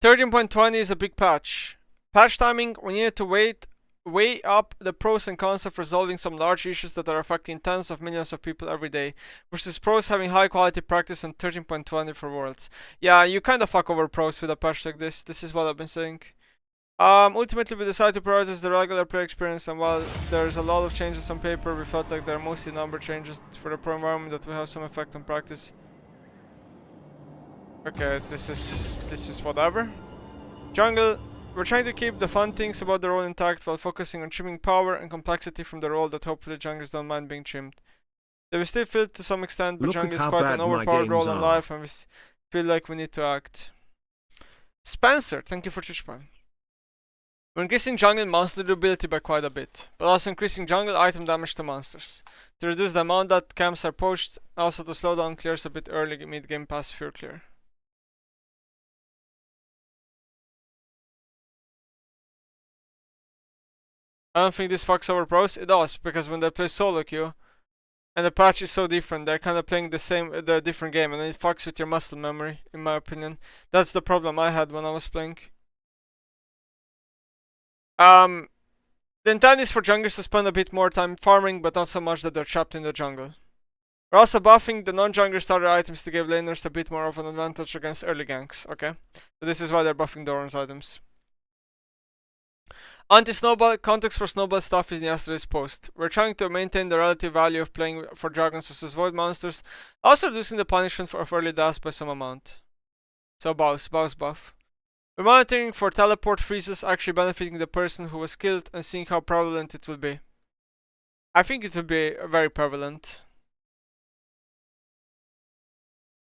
13.20 is a big patch. Patch timing, we needed to weigh up the pros and cons of resolving some large issues that are affecting tens of millions of people every day, versus pros having high quality practice and 13.20 for worlds. Yeah, you kinda fuck over pros with a patch like this. This is what I've been saying. Ultimately we decided to prioritize the regular player experience, and while there's a lot of changes on paper, we felt like they're mostly number changes for the pro environment that will have some effect on practice. Okay, this is whatever. Jungle, we're trying to keep the fun things about the role intact while focusing on trimming power and complexity from the role that hopefully junglers don't mind being trimmed. They will still feel to some extent, but jungle is quite an overpowered role in life, and we feel like we need to act. Spencer, thank you for Twitch Prime. We're increasing jungle monster durability by quite a bit, but also increasing jungle item damage to monsters. To reduce the amount that camps are poached, also to slow down clears a bit early mid-game past fear clear. I don't think this fucks over pros. It does, because when they play solo queue, and the patch is so different, they're kind of playing the different game, and it fucks with your muscle memory, in my opinion. That's the problem I had when I was playing. The intent is for junglers to spend a bit more time farming, but not so much that they're trapped in the jungle. We're also buffing the non-jungler starter items to give laners a bit more of an advantage against early ganks, okay? So this is why they're buffing dorans items. Anti-snowball, context for snowball stuff is in yesterday's post. We're trying to maintain the relative value of playing for dragons versus void monsters, also reducing the punishment of early deaths by some amount. So bows buff. We're monitoring for teleport freezes actually benefiting the person who was killed and seeing how prevalent it will be. I think it will be very prevalent.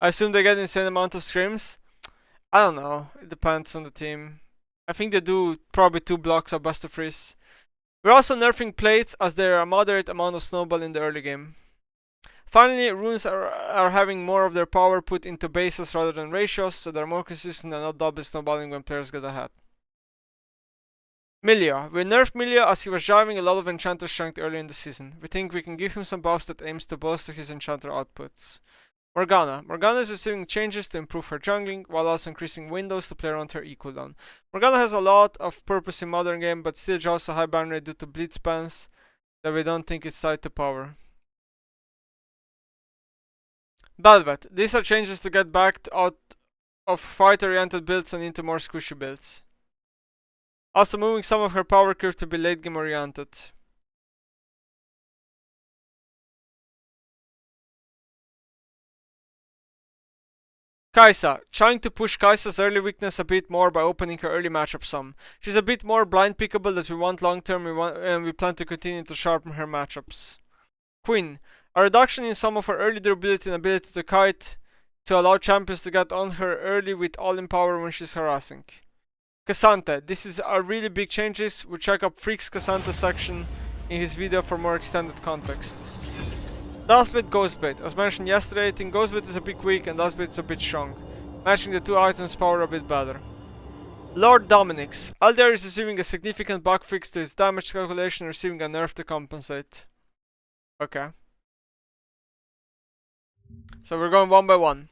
I assume they get an insane amount of scrims. I don't know, it depends on the team. I think they do probably 2 blocks of Buster Freeze. We're also nerfing plates as there are a moderate amount of snowball in the early game. Finally, runes are having more of their power put into bases rather than ratios, so they're more consistent and not double snowballing when players get ahead. Milio. We nerfed Milio as he was driving a lot of enchanter strength early in the season. We think we can give him some buffs that aims to bolster his enchanter outputs. Morgana. Morgana is receiving changes to improve her jungling, while also increasing windows to play around her equal cooldown. Morgana has a lot of purpose in modern game, but still draws a high ban rate due to bleed spans that we don't think is tied to power. Belveth. These are changes to get backed out of fight-oriented builds and into more squishy builds. Also moving some of her power curve to be late game oriented. Kaisa. Trying to push Kaisa's early weakness a bit more by opening her early matchup some. She's a bit more blind pickable that we want long term, and we plan to continue to sharpen her matchups. Quinn. A reduction in some of her early durability and ability to kite to allow champions to get on her early with all in power when she's harassing. Ksante. This is a really big changes. We'll check up Freak's Ksante section in his video for more extended context. Duskblade, ghostblade. As mentioned yesterday, I think ghostblade is a bit weak and duskblade is a bit strong, matching the 2 items power a bit better. Lord Dominic's. Aldair is receiving a significant bug fix to his damage calculation and receiving a nerf to compensate. Okay. So we're going one by one.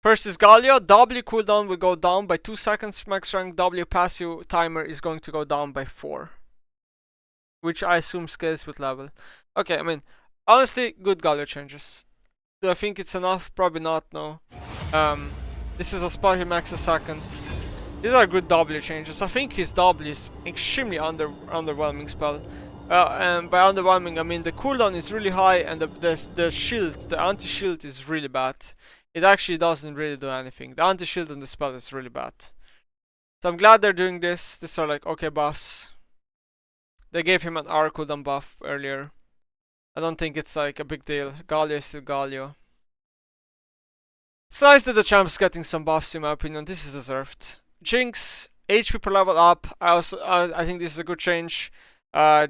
First is Galio. W cooldown will go down by 2 seconds. Max rank W passive timer is going to go down by 4. Which I assume scales with level. Okay, I mean, honestly, good Galio changes. Do I think it's enough? Probably not, no. This is a spell he maxes second. These are good W changes. I think his W is extremely underwhelming spell. And by underwhelming, I mean the cooldown is really high and the shield, the anti-shield is really bad. It actually doesn't really do anything. The anti-shield on the spell is really bad. So I'm glad they're doing this. These are like okay buffs. They gave him an R cooldown buff earlier. I don't think it's like a big deal. Galio is still Galio. It's nice that the champ's getting some buffs in my opinion. This is deserved. Jinx, HP per level up. I think this is a good change.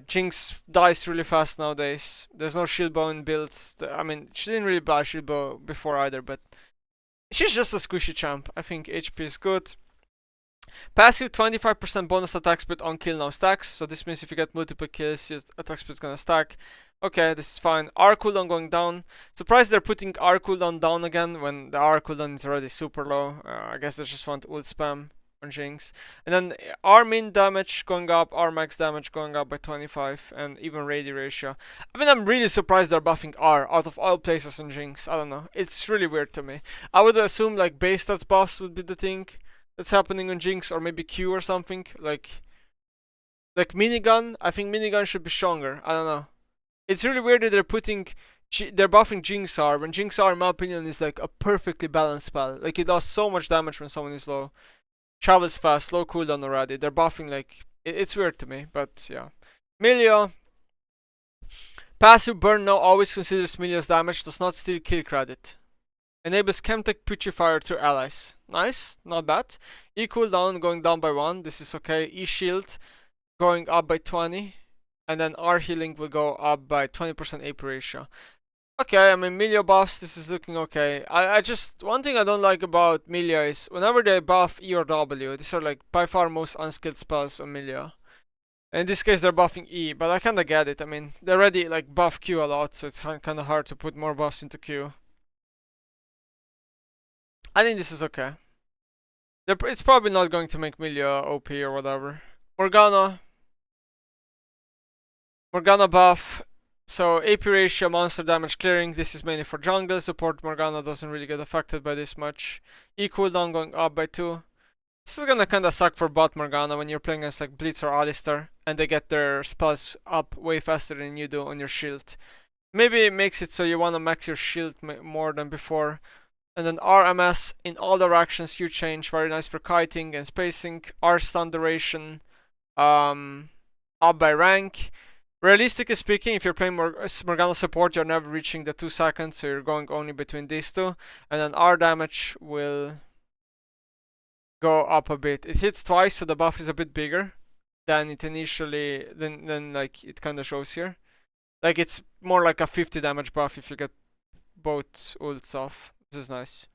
Jinx dies really fast nowadays. There's no shield bow in builds. I mean, she didn't really buy shield bow before either, but she's just a squishy champ. I think HP is good. Passive 25% bonus attack speed on kill now stacks, so this means if you get multiple kills, your attack speed is gonna stack. Okay, this is fine. R cooldown going down. Surprised they're putting R cooldown down again when the R cooldown is already super low. I guess they just want ult spam. on Jinx. And then our min damage going up, our max damage going up by 25, and even ready ratio. I mean, I'm really surprised they're buffing R out of all places on Jinx. I don't know. It's really weird to me. I would assume like base stats buffs would be the thing that's happening on Jinx, or maybe Q or something. Like minigun. I think minigun should be stronger. I don't know. It's really weird that they're buffing Jinx R when Jinx R, in my opinion, is like a perfectly balanced spell. Like it does so much damage when someone is low. Travels fast, low cooldown already. They're buffing like it's weird to me, but yeah. Milio. Passive burn now always considers milio's damage, does not steal kill credit. Enables Chemtech Putrefier to allies. Nice, not bad. E cooldown going down by 1, this is okay. E shield going up by 20. And then R healing will go up by 20% AP ratio. Okay, I mean, milio buffs, this is looking okay. I just, one thing I don't like about milio is whenever they buff E or W, these are like by far most unskilled spells on milio. In this case, they're buffing E, but I kinda get it. I mean, they already like buff Q a lot, so it's kinda hard to put more buffs into Q. I think this is okay. It's probably not going to make milio OP or whatever. Morgana buff. So AP ratio, monster damage clearing, this is mainly for jungle. Support Morgana doesn't really get affected by this much. E cooldown going up by 2. This is gonna kinda suck for bot Morgana when you're playing against like Blitz or Alistar and they get their spells up way faster than you do on your shield. Maybe it makes it so you wanna max your shield more than before. And then RMS in all directions, huge change, very nice for kiting and spacing. R stun duration, up by rank. Realistically speaking, if you're playing Morgana support, you're never reaching the 2 seconds, so you're going only between these two. And then R damage will go up a bit. It hits twice, so the buff is a bit bigger than it initially, than like it kind of shows here. Like it's more like a 50 damage buff if you get both ults off. This is nice.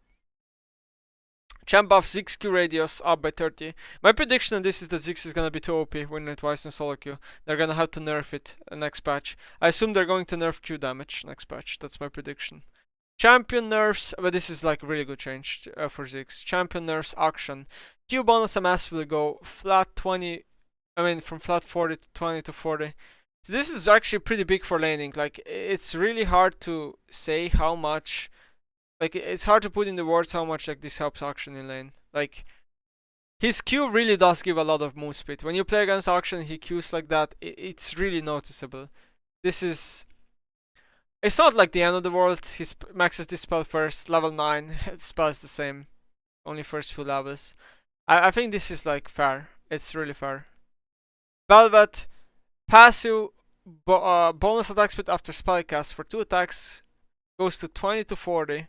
Champ buff Ziggs Q radius up by 30. My prediction on this is that Ziggs is gonna be too OP when it twice in solo queue. They're gonna have to nerf it next patch. I assume they're going to nerf Q damage next patch. That's my prediction. Champion nerfs, but this is like a really good change for Ziggs. Champion nerfs akshan. Q bonus MS will go flat 20. I mean, from flat 40 to 20 to 40. So this is actually pretty big for laning. Like it's really hard to say how much. Like, it's hard to put in the words how much like this helps akshan in lane. Like, his Q really does give a lot of move speed. When you play against akshan, he Qs like that, it's really noticeable. This is... It's not like the end of the world. He maxes this spell first, level 9, it spells the same. Only first few levels. I think this is like fair. It's really fair. Belveth, passive, bonus attack speed after spell cast for 2 attacks goes to 20 to 40.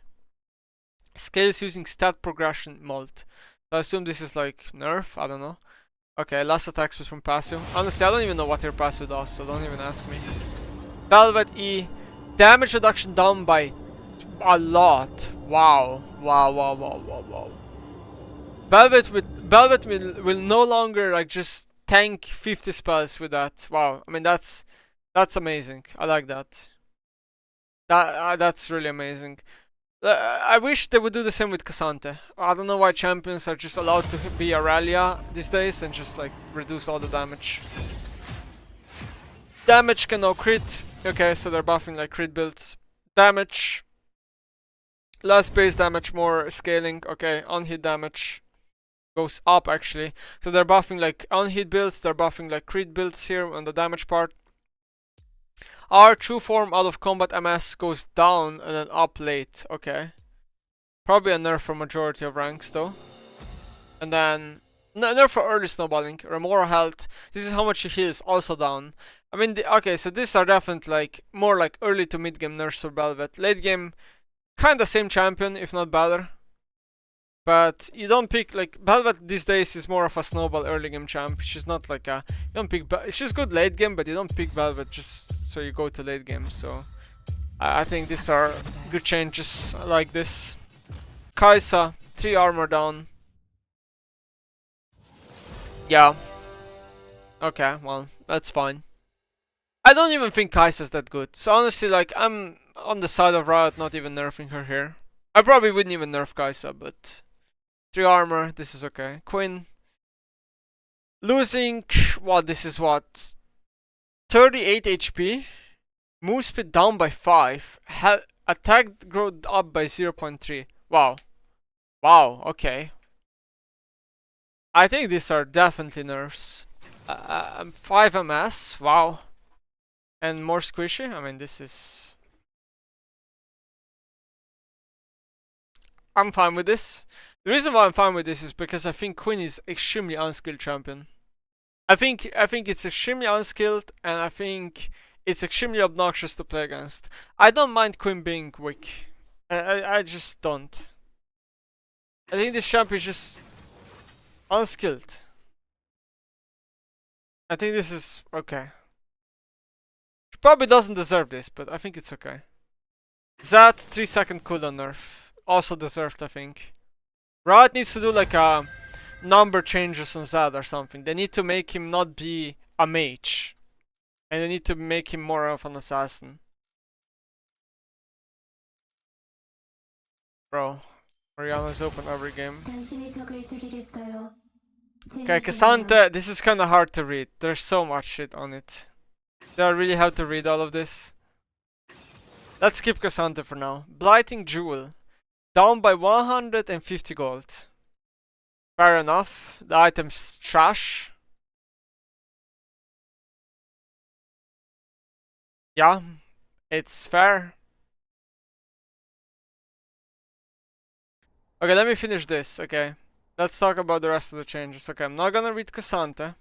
Scales using stat progression mold. So I assume this is like nerf, I don't know. Okay, last attack speed from passive. Honestly, I don't even know what your passive does, so don't even ask me. Belveth E. Damage reduction down by a lot. Wow. Belveth will no longer like just tank 50 spells with that. Wow. I mean that's amazing. I like that. That's really amazing. I wish they would do the same with ksante. I don't know why champions are just allowed to be Aurelia these days and just like reduce all the damage. Damage can now crit. Okay, so they're buffing like crit builds. Damage. Less base damage, more scaling. Okay, on-hit damage goes up actually. So they're buffing like on-hit builds, they're buffing like crit builds here on the damage part. Our true form out of combat MS goes down and then up late. Okay. Probably a nerf for majority of ranks though. And then nerf for early snowballing. Remora health. This is how much he heals, also down. I mean, okay, so these are definitely like more like early to mid game nerfs for Belveth. Late game, kinda same champion, if not better. But you don't pick like Belveth these days is more of a snowball early game champ. She's not like a you don't pick. She's good late game, but you don't pick Belveth just so you go to late game. So I think these are good changes. I like this. Kaisa, 3 armor down. Yeah. Okay, well that's fine. I don't even think Kaisa's that good. So honestly, like I'm on the side of Riot not even nerfing her here. I probably wouldn't even nerf Kaisa, but 3 armor, this is okay. Quinn, Losing, what, this is what? 38 HP. Move speed down by 5. Attack growth up by 0.3. Wow. Wow, okay. I think these are definitely nerfs. 5 MS, wow. And more squishy? I mean, this is... I'm fine with this. The reason why I'm fine with this is because I think Quinn is extremely unskilled champion. I think it's extremely unskilled, and I think it's extremely obnoxious to play against. I don't mind Quinn being weak. I just don't. I think this champion is just unskilled. I think this is okay. He probably doesn't deserve this, but I think it's okay. That 3-second cooldown nerf. Also deserved, I think. Riot needs to do like a number changes on Zad or something. They need to make him not be a mage. And they need to make him more of an assassin. Bro, Morgana's open every game. Okay, ksante, this is kinda hard to read. There's so much shit on it. Do I really have to read all of this? Let's skip ksante for now. Blighting Jewel. Down by 150 gold. Fair enough. The item's trash. Yeah, it's fair. Okay, let me finish this, okay. Let's talk about the rest of the changes. Okay, I'm not gonna read ksante.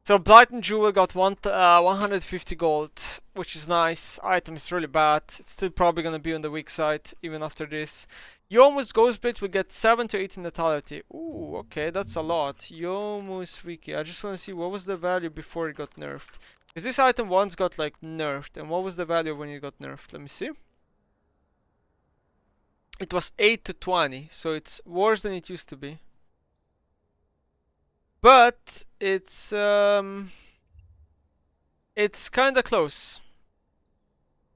So Blighting Jewel got 150 gold, which is nice. Item is really bad. It's still probably gonna be on the weak side, even after this. Youmuus ghostblade will get 7 to 8 in lethality. Ooh, okay, that's a lot. Youmuus wiki. I just wanna see what was the value before it got nerfed. Because this item once got like nerfed, and what was the value when it got nerfed? Let me see. It was 8 to 20, so it's worse than it used to be. But it's kinda close.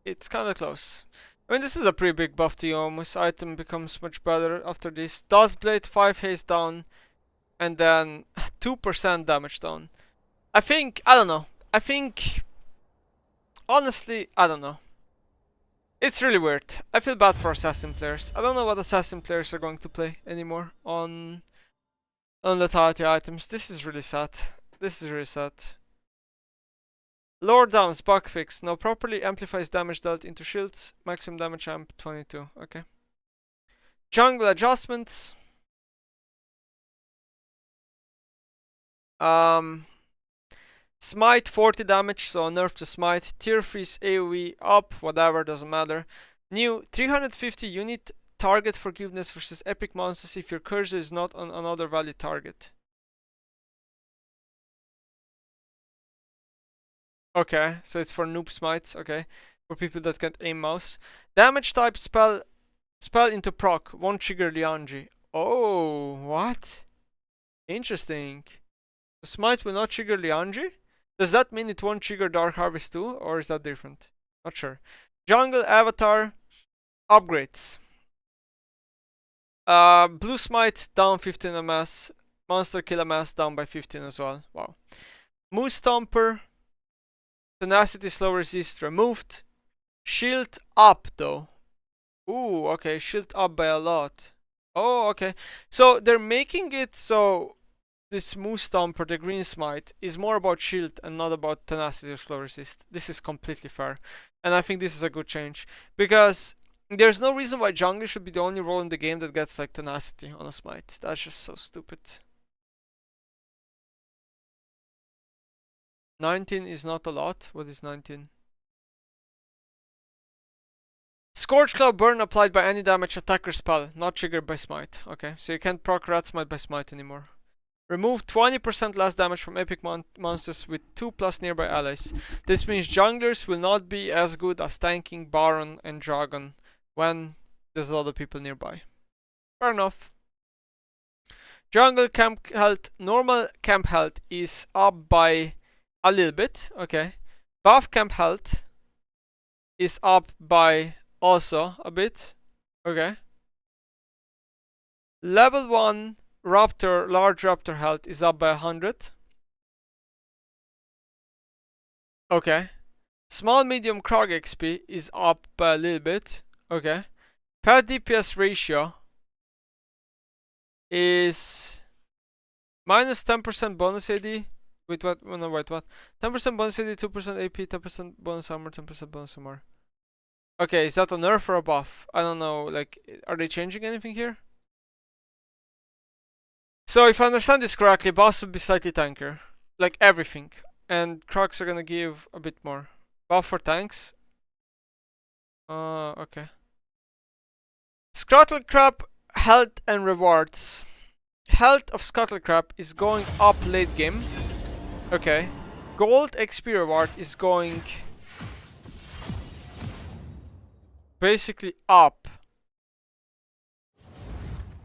It's kinda close. I mean, this is a pretty big buff to Youmuus. Item becomes much better after this. Duskblade, 5 haste down, and then 2% damage down. I don't know. Honestly, I don't know. It's really weird. I feel bad for assassin players. I don't know what assassin players are going to play anymore on lethality items. This is really sad. This is really sad. Lower downs, bug fix. Now properly amplifies damage dealt into shields. Maximum damage amp 22. Okay. Jungle adjustments. Smite 40 damage, so nerf to smite. Tier freeze AoE up, whatever, doesn't matter. New 350 unit target forgiveness versus epic monsters if your cursor is not on another valid target. Okay, so it's for noob smites, okay. For people that can't aim mouse. Damage type spell into proc, won't trigger Lianji. Oh, what? Interesting. Smite will not trigger Lianji? Does that mean it won't trigger Dark Harvest too, or is that different? Not sure. Jungle Avatar upgrades. Blue Smite down 15 MS. Monster Kill MS down by 15 as well. Wow. Moose Stomper. Tenacity Slow Resist removed. Shield up though. Ooh, okay. Shield up by a lot. Oh, okay. So they're making it so this Moose Stomper, the green smite, is more about shield and not about tenacity or slow resist. This is completely fair. And I think this is a good change. Because there's no reason why jungler should be the only role in the game that gets like tenacity on a smite. That's just so stupid. 19 is not a lot. What is 19? Scorch Cloud Burn applied by any damage attacker spell, not triggered by smite. Okay, so you can't proc rat smite by smite anymore. Remove 20% less damage from epic monsters with 2+ nearby allies. This means junglers will not be as good as tanking Baron and Dragon when there's a lot of people nearby. Fair enough. Jungle camp health, normal camp health is up by a little bit, okay. Buff camp health is up by also a bit, okay. Level 1 Raptor, large Raptor health is up by 100. Okay. Small medium Krog XP is up by a little bit. Okay. Pet DPS ratio is minus 10% bonus AD. Wait, what? Oh, no, wait, what? 10% bonus AD, 2% AP, 10% bonus armor, 10% bonus armor. Okay, is that a nerf or a buff? I don't know. Like, are they changing anything here? So, if I understand this correctly, buffs will be slightly tankier. Like, everything. And Crocs are gonna give a bit more. Buff for tanks. Okay. Scuttlecrab health and rewards. Health of Scuttlecrab is going up late game. Okay. Gold XP reward is going basically up.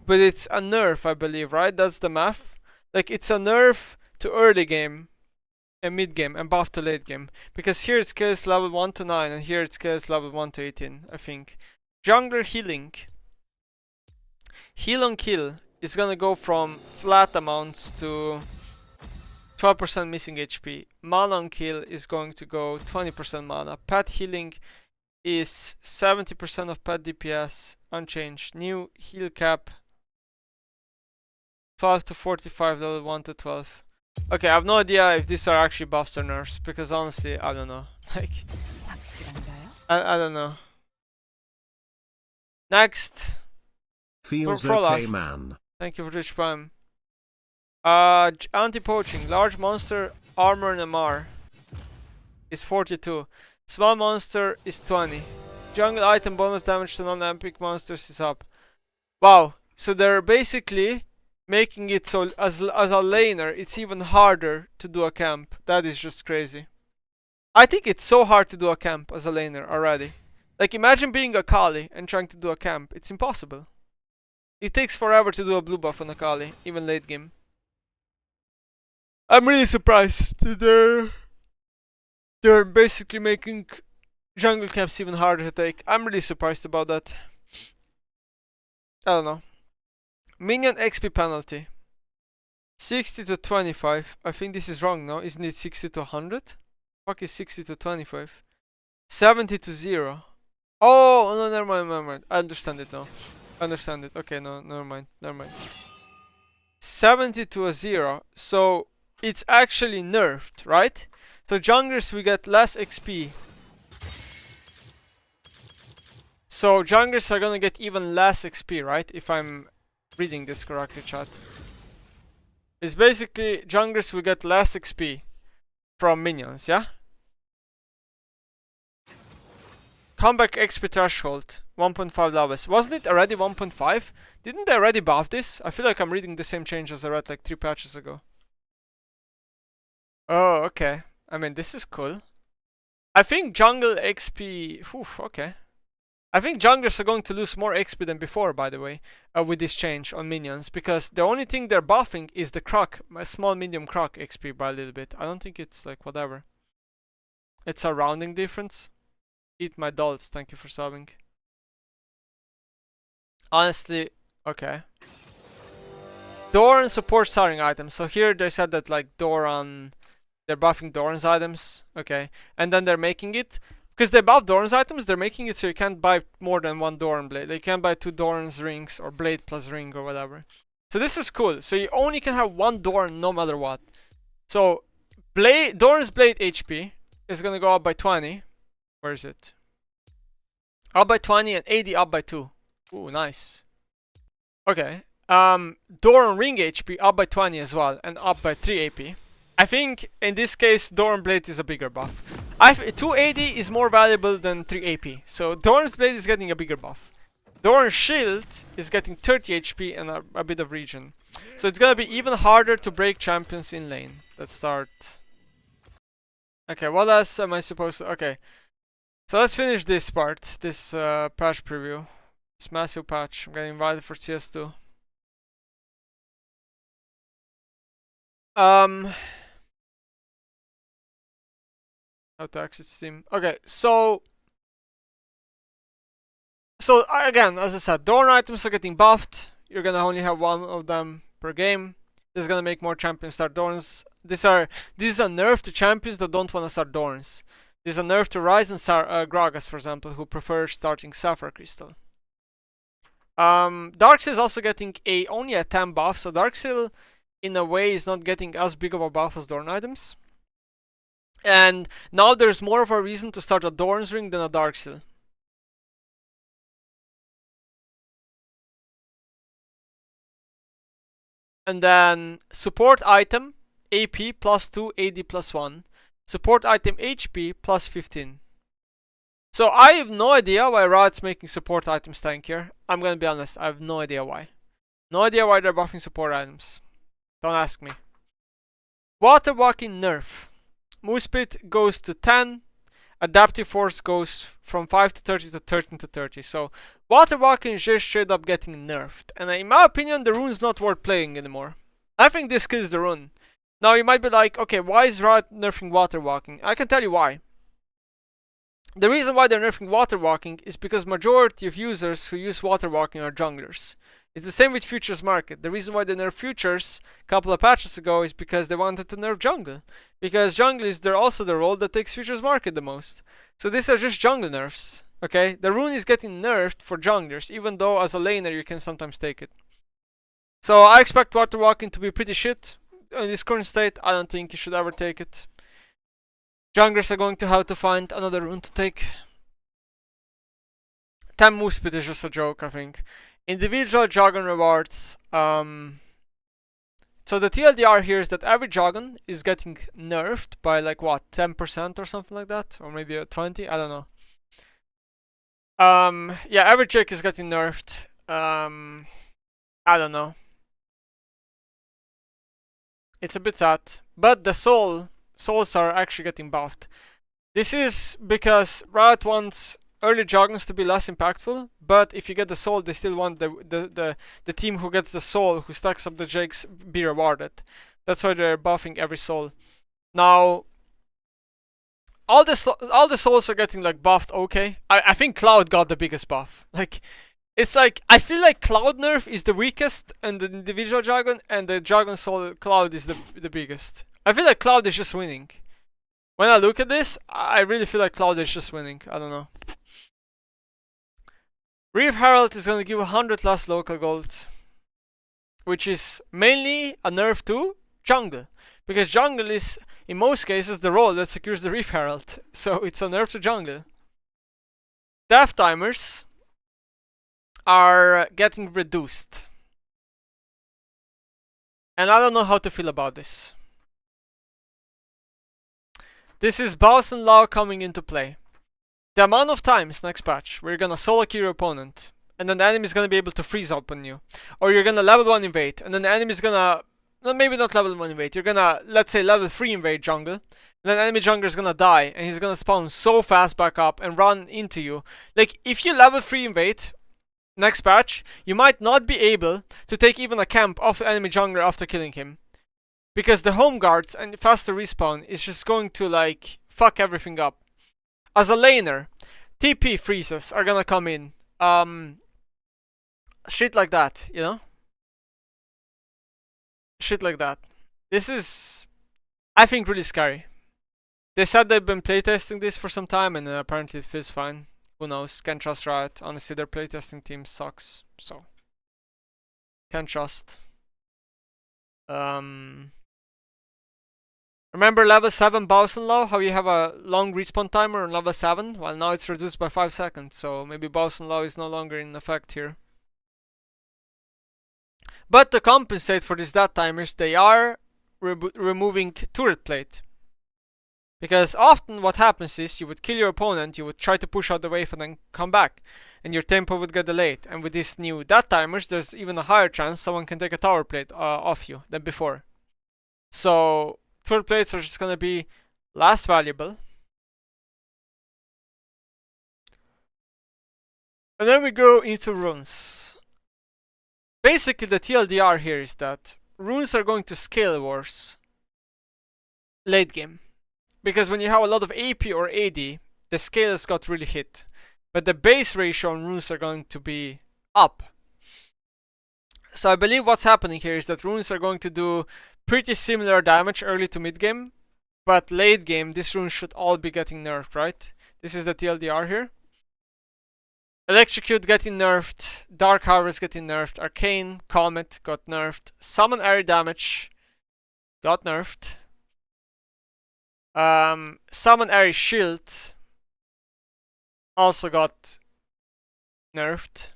But it's a nerf, I believe, right? That's the math. Like, it's a nerf to early game and mid game and buff to late game. Because here it scales level 1 to 9 and here it scales level 1 to 18, I think. Jungler healing. Heal on kill is gonna go from flat amounts to 12% missing HP. Mana on kill is going to go 20% mana. Pet healing is 70% of pet DPS, unchanged. New heal cap 12 to 45, level 1 to 12. Okay, I have no idea if these are actually buffs or nerfs, because honestly, I don't know. Like, I don't know. Next. Feels for okay, last. man. Thank you for Rich Prime. Anti-poaching. Large monster armor and MR is 42. Small monster is 20. Jungle item bonus damage to non-epic monsters is up. Wow. So they're basically making it so as a laner, it's even harder to do a camp. That is just crazy. I think it's so hard to do a camp as a laner already. Like, imagine being a Kali and trying to do a camp. It's impossible. It takes forever to do a blue buff on a Kali, even late game. I'm really surprised they're basically making jungle camps even harder to take. I'm really surprised about that. I don't know. Minion XP penalty. 60 to 25. I think this is wrong, no? Isn't it 60 to 100? Fuck is 60 to 25? 70 to 0. Oh, no, never mind, never mind. I understand it now. I understand it. Okay, no, never mind, never mind. 70 to a 0. So, it's actually nerfed, right? So, junglers, we get less XP. So, junglers are gonna get even less XP, right? If I'm reading this correctly, chat. It's basically junglers will get less XP from minions, yeah? Comeback XP threshold 1.5 levels. Wasn't it already 1.5? Didn't they already buff this? I feel like I'm reading the same change as I read like 3 patches ago. Oh, okay. I mean, this is cool. I think jungle XP... Whew, okay. I think junglers are going to lose more XP than before, by the way, with this change on minions, because the only thing they're buffing is the croc, a small medium croc XP by a little bit. I don't think it's like whatever. It's a rounding difference. Eat my dolls, thank you for subbing. Honestly, okay. Doran supports starring items. So here they said that like Doran, they're buffing Doran's items, okay, and then they're making it. Because they buff Doran's items, they're making it so you can't buy more than 1 Doran blade. You can't buy 2 Doran's rings or blade plus ring or whatever. So this is cool. So you only can have 1 Doran no matter what. So Doran's blade HP is gonna go up by 20. Where is it? Up by 20 and AD up by 2. Ooh, nice. Okay. Doran ring HP up by 20 as well and up by 3 AP. I think in this case Doran blade is a bigger buff. 2 AD is more valuable than 3 AP. So Doran's blade is getting a bigger buff. Doran's shield is getting 30 HP and a bit of regen. So it's gonna be even harder to break champions in lane. Let's start. Okay, what else am I supposed to... Okay. So let's finish this part. This patch preview. This massive patch. I'm getting invited for CS2. How to exit Steam. Okay, so again, as I said, Doran items are getting buffed. You're gonna only have 1 of them per game. This is gonna make more champions start dorans. This is a nerf to champions that don't want to start dorans. This is a nerf to Rise and Gragas, for example, who prefer starting Sapphire Crystal. Darkseal is also getting only a 10 buff, so Darkseal in a way is not getting as big of a buff as Dorn items. And now there's more of a reason to start a Dorn's Ring than a Darkseal. And then support item AP +2, AD +1. Support item HP +15. So I have no idea why Riot's making support items tankier. I'm gonna be honest, I have no idea why. No idea why they're buffing support items. Don't ask me. Waterwalking nerf. Move speed goes to 10. Adaptive force goes from 5 to 30 to 13 to 30. So waterwalking is just straight up getting nerfed. And in my opinion, the rune's not worth playing anymore. I think this kills the rune. Now you might be like, okay, why is Riot nerfing waterwalking? I can tell you why. The reason why they're nerfing waterwalking is because majority of users who use waterwalking are junglers. It's the same with Futures Market. The reason why they nerfed Futures a couple of patches ago is because they wanted to nerf jungle. Because jungle is also the role that takes Futures Market the most. So these are just jungle nerfs. Okay? The rune is getting nerfed for junglers, even though as a laner you can sometimes take it. So I expect waterwalking to be pretty shit in this current state. I don't think you should ever take it. Junglers are going to have to find another rune to take. 10 move speed is just a joke, I think. Individual Jargon rewards. So the TLDR here is that every Jargon is getting nerfed by like what, 10% or something like that? Or maybe a 20? I don't know. Yeah, every chick is getting nerfed. I don't know. It's a bit sad. But the souls are actually getting buffed. This is because Riot wants early Jargons to be less impactful, but if you get the soul, they still want the team who gets the soul, who stacks up the jakes, be rewarded. That's why they're buffing every soul. Now, all the souls are getting like buffed. Okay, I think Cloud got the biggest buff. Like, it's like I feel like Cloud nerf is the weakest, and the individual Jargon and the Jargon soul Cloud is the biggest. I feel like Cloud is just winning. When I look at this, I really feel like Cloud is just winning. I don't know. Reef Herald is going to give 100 less local gold, which is mainly a nerf to jungle, because jungle is in most cases the role that secures the Reef Herald, so it's a nerf to jungle. Death timers are getting reduced, and I don't know how to feel about this. This is Bowson Law coming into play. The amount of times next patch where you're gonna solo kill your opponent and then the enemy is gonna be able to freeze up on you, or you're gonna level 1 invade and then the enemy is gonna, maybe not level 1 invade, you're gonna, let's say, level 3 invade jungle, and then enemy jungler is gonna die and he's gonna spawn so fast back up and run into you. Like, if you level 3 invade next patch, you might not be able to take even a camp off the enemy jungler after killing him, because the home guards and faster respawn is just going to like fuck everything up. As a laner, TP freezes are gonna come in. Shit like that, you know? Shit like that. This is, I think, really scary. They said they've been playtesting this for some time and apparently it feels fine. Who knows? Can't trust Riot. Honestly, their playtesting team sucks. So, can't trust. Remember level 7 Bowson Law? How you have a long respawn timer on level 7? Well, now it's reduced by 5 seconds, so maybe Bowson Law is no longer in effect here. But to compensate for these death timers, they are removing turret plate. Because often what happens is you would kill your opponent, you would try to push out the wave and then come back, and your tempo would get delayed. And with these new death timers, there's even a higher chance someone can take a tower plate off you than before. So turret plates are just gonna be less valuable. And then we go into runes. Basically, the TLDR here is that runes are going to scale worse late game. Because when you have a lot of AP or AD, the scales got really hit. But the base ratio on runes are going to be up. So I believe what's happening here is that runes are going to do pretty similar damage early to mid game, but late game these runes should all be getting nerfed, right? This is the TLDR here. Electrocute getting nerfed, Dark Harvest getting nerfed, Arcane Comet got nerfed, Summon Area Damage got nerfed, Summon Area Shield also got nerfed.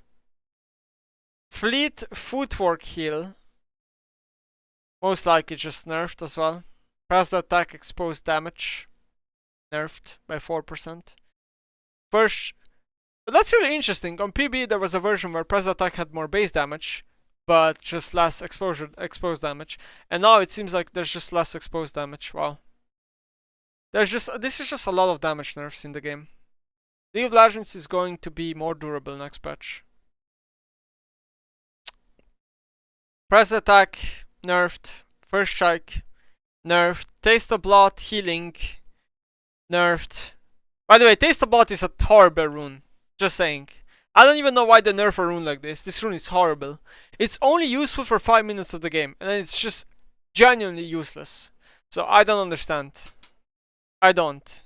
Fleet Footwork Heal most likely just nerfed as well. Press the attack exposed damage nerfed by 4%. First, but that's really interesting. On PB there was a version where press attack had more base damage, but just less exposed damage. And now it seems like there's just less exposed damage. Wow. This is just a lot of damage nerfs in the game. League of Legends is going to be more durable next patch. Press attack nerfed. First strike nerfed. Taste of Blood healing nerfed. By the way, Taste of Blood is a horrible rune. Just saying. I don't even know why they nerf a rune like this. This rune is horrible. It's only useful for 5 minutes of the game, and then it's just genuinely useless. So I don't understand. I don't.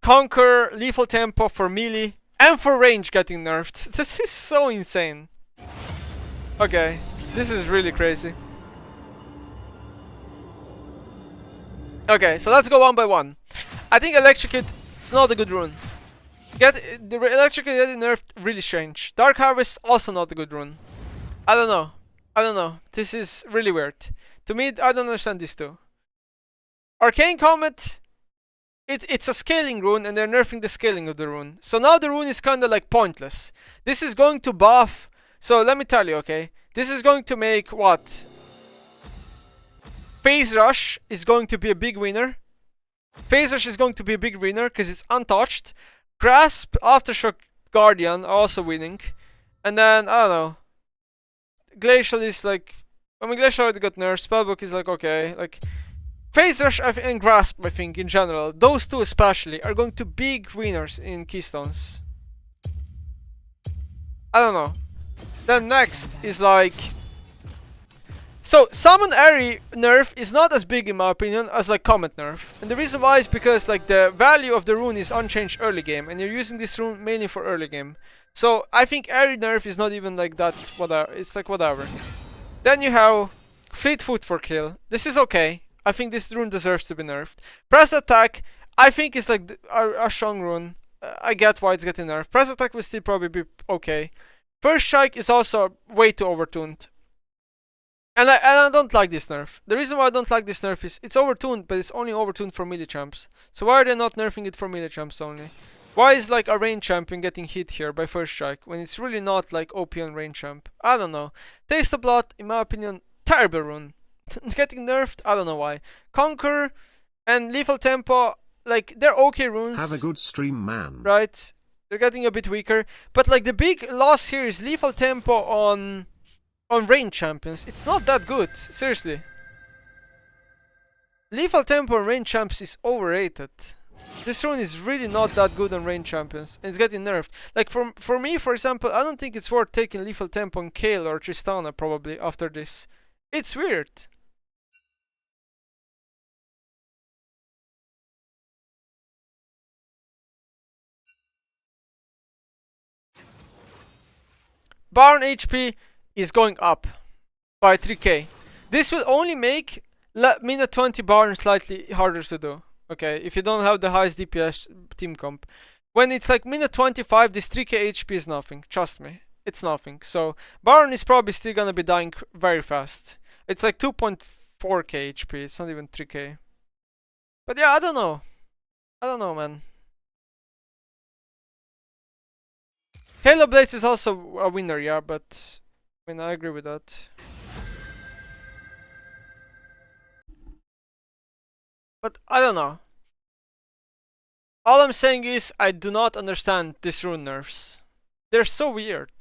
Conquer, Lethal Tempo for melee, and for range getting nerfed. This is so insane. Okay, this is really crazy. Okay, so let's go one by one. I think Electrocute is not a good rune. The Electrocute getting nerfed, really strange. Dark Harvest, also not a good rune. I don't know. I don't know. This is really weird. To me, I don't understand these two. Arcane Comet, it's a scaling rune, and they're nerfing the scaling of the rune. So now the rune is kind of like pointless. This is going to buff. So let me tell you, okay? This is going to make what? Phase Rush is going to be a big winner. Phase Rush is going to be a big winner because it's untouched. Grasp, Aftershock, Guardian are also winning. And then, I don't know. Glacial is like... I mean, Glacial already got nerfed. Spellbook is like, okay. Like, Phase Rush and Grasp, I think, in general, those two especially, are going to be big winners in Keystones. I don't know. Then next is like... So, Summon Airy nerf is not as big in my opinion as like Comet nerf. And the reason why is because like the value of the rune is unchanged early game, and you're using this rune mainly for early game. So, I think Airy nerf is not even like that, whatever. It's like whatever. Then you have Fleet Footwork Heal. This is okay. I think this rune deserves to be nerfed. Press Attack, I think is like a strong rune. I get why it's getting nerfed. Press Attack will still probably be okay. First Strike is also way too overtuned. And I don't like this nerf. The reason why I don't like this nerf is it's overtuned, but it's only overtuned for melee champs. So why are they not nerfing it for melee champs only? Why is like a range champion getting hit here by First Strike when it's really not like OP on range champ? I don't know. Taste of Blood, in my opinion, terrible rune. Getting nerfed, I don't know why. Conquer and Lethal Tempo, like they're okay runes. Have a good stream, man. Right? They're getting a bit weaker. But like the big loss here is Lethal Tempo on range champions. It's not that good, seriously. Lethal Tempo on range champs is overrated. This rune is really not that good on range champions, and it's getting nerfed. Like for me, for example, I don't think it's worth taking Lethal Tempo on Kayle or Tristana probably after this. It's weird. Baron HP is going up by 3k. This will only make minute 20 Baron slightly harder to do. Okay, if you don't have the highest DPS team comp. When it's like minute 25, this 3k HP is nothing. Trust me, it's nothing. So Baron is probably still gonna be dying very fast. It's like 2.4k HP, it's not even 3k. But yeah, I don't know. I don't know, man. Halo Blades is also a winner, yeah, but I mean, I agree with that. But I don't know. All I'm saying is I do not understand these rune nerfs. They're so weird.